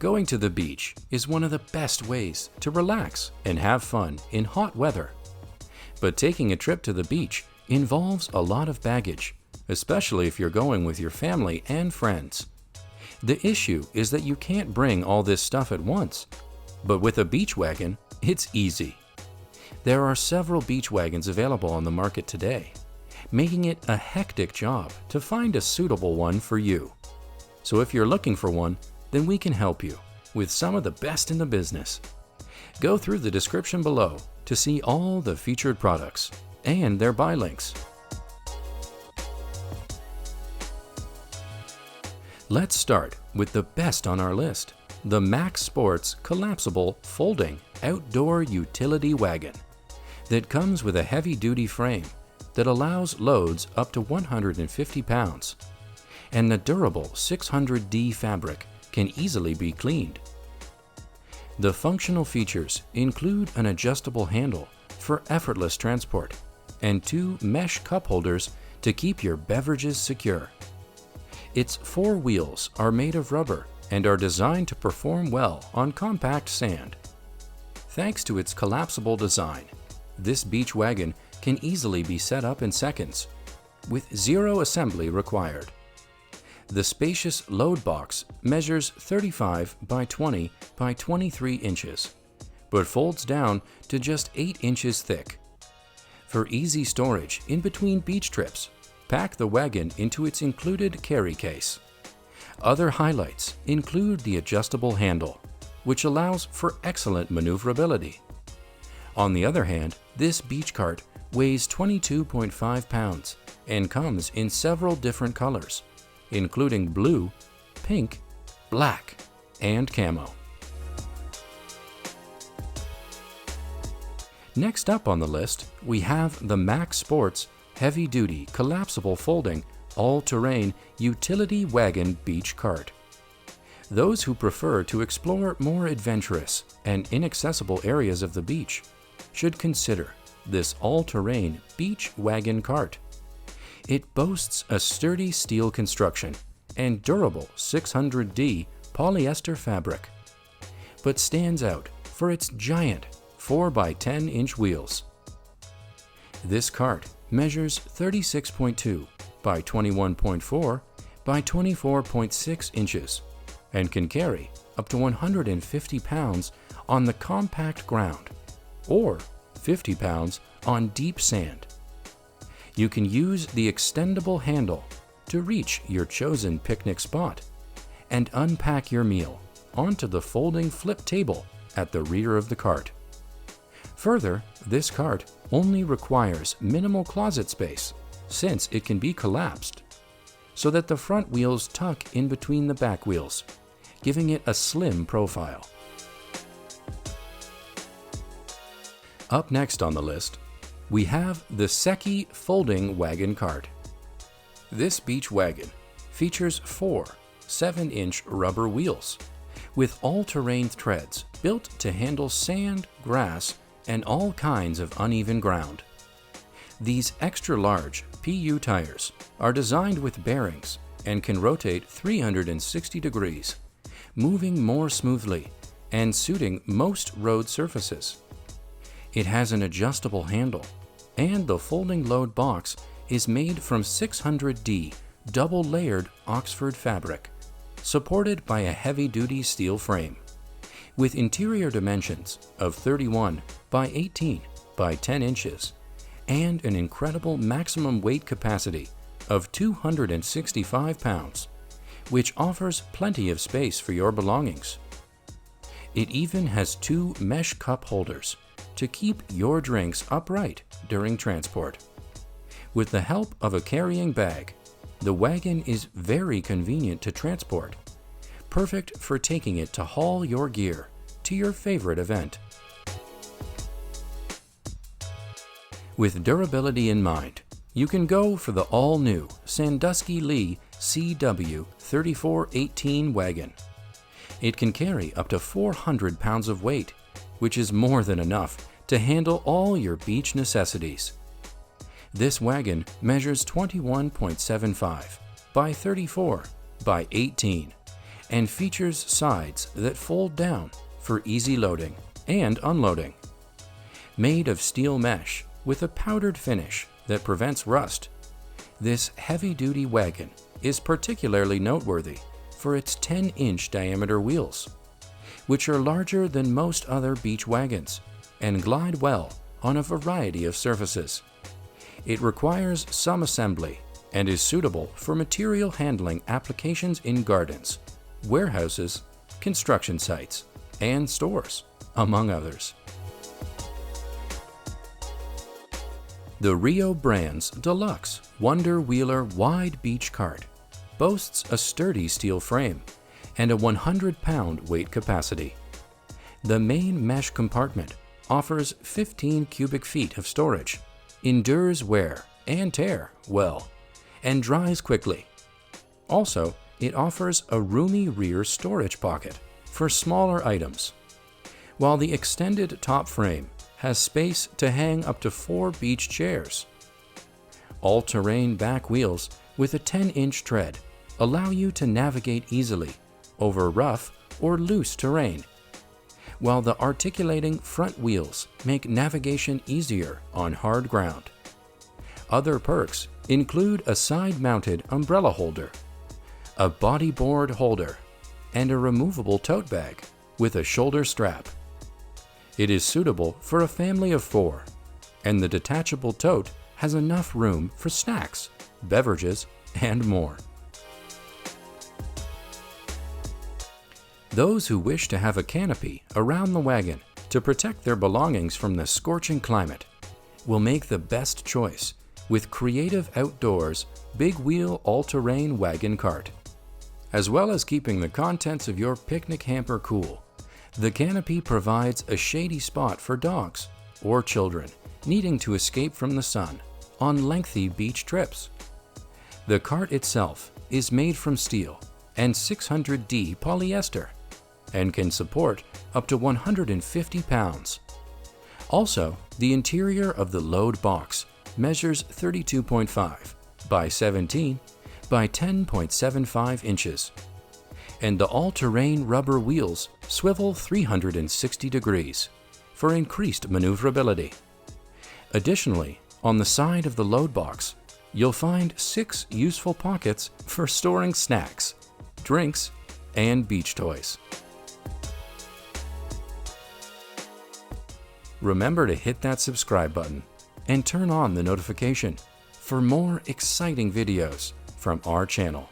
Going to the beach is one of the best ways to relax and have fun in hot weather. But taking a trip to the beach involves a lot of baggage, especially if you're going with your family and friends. The issue is that you can't bring all this stuff at once, but with a beach wagon, it's easy. There are several beach wagons available on the market today, making it a hectic job to find a suitable one for you. So if you're looking for one, then we can help you with some of the best in the business. Go through the description below to see all the featured products and their buy links. Let's start with the best on our list, the Max Sports Collapsible Folding Outdoor Utility Wagon that comes with a heavy-duty frame that allows loads up to 150 pounds, and the durable 600D fabric can easily be cleaned. The functional features include an adjustable handle for effortless transport and 2 mesh cup holders to keep your beverages secure. Its 4 wheels are made of rubber and are designed to perform well on compact sand. Thanks to its collapsible design, this beach wagon can easily be set up in seconds, with 0 assembly required. The spacious load box measures 35 by 20 by 23 inches, but folds down to just 8 inches thick. For easy storage in between beach trips, pack the wagon into its included carry case. Other highlights include the adjustable handle, which allows for excellent maneuverability. On the other hand, this beach cart weighs 22.5 pounds and comes in several different colors, including blue, pink, black, and camo. Next up on the list, we have the Max Sports Heavy-Duty Collapsible Folding All-Terrain Utility Wagon Beach Cart. Those who prefer to explore more adventurous and inaccessible areas of the beach should consider this all-terrain beach wagon cart. It boasts a sturdy steel construction and durable 600D polyester fabric, but stands out for its giant 4 by 10 inch wheels. This cart measures 36.2 by 21.4 by 24.6 inches and can carry up to 150 pounds on the compact ground or 50 pounds on deep sand. You can use the extendable handle to reach your chosen picnic spot and unpack your meal onto the folding flip table at the rear of the cart. Further, this cart only requires minimal closet space since it can be collapsed, so that the front wheels tuck in between the back wheels, giving it a slim profile. Up next on the list, we have the Sekey Folding Wagon Cart. This beach wagon features 4 7-inch rubber wheels with all-terrain treads built to handle sand, grass, and all kinds of uneven ground. These extra-large PU tires are designed with bearings and can rotate 360 degrees, moving more smoothly and suiting most road surfaces. It has an adjustable handle, and the folding load box is made from 600D double-layered Oxford fabric, supported by a heavy-duty steel frame, with interior dimensions of 31 by 18 by 10 inches and an incredible maximum weight capacity of 265 pounds, which offers plenty of space for your belongings. It even has 2 mesh cup holders to keep your drinks upright during transport. With the help of a carrying bag, the wagon is very convenient to transport, perfect for taking it to haul your gear to your favorite event. With durability in mind, you can go for the all-new Sandusky Lee CW3418 wagon. It can carry up to 400 pounds of weight, which is more than enough to handle all your beach necessities. This wagon measures 21.75 by 34 by 18 and features sides that fold down for easy loading and unloading. Made of steel mesh with a powdered finish that prevents rust, this heavy-duty wagon is particularly noteworthy for its 10-inch diameter wheels, which are larger than most other beach wagons and glide well on a variety of surfaces. It requires some assembly and is suitable for material handling applications in gardens, warehouses, construction sites, and stores, among others. The Rio Brands Deluxe Wonder Wheeler Wide Beach Cart boasts a sturdy steel frame and a 100-pound weight capacity. The main mesh compartment offers 15 cubic feet of storage, endures wear and tear well, and dries quickly. Also, it offers a roomy rear storage pocket for smaller items, while the extended top frame has space to hang up to 4 beach chairs. All-terrain back wheels with a 10-inch tread allow you to navigate easily over rough or loose terrain, while the articulating front wheels make navigation easier on hard ground. Other perks include a side-mounted umbrella holder, a bodyboard holder, and a removable tote bag with a shoulder strap. It is suitable for a family of 4, and the detachable tote has enough room for snacks, beverages, and more. Those who wish to have a canopy around the wagon to protect their belongings from the scorching climate will make the best choice with Creative Outdoors Big Wheel All-Terrain Wagon Cart. As well as keeping the contents of your picnic hamper cool, the canopy provides a shady spot for dogs or children needing to escape from the sun on lengthy beach trips. The cart itself is made from steel and 600D polyester and can support up to 150 pounds. Also, the interior of the load box measures 32.5 by 17 by 10.75 inches, and the all-terrain rubber wheels swivel 360 degrees for increased maneuverability. Additionally, on the side of the load box, you'll find 6 useful pockets for storing snacks, drinks, and beach toys. Remember to hit that subscribe button and turn on the notification for more exciting videos from our channel.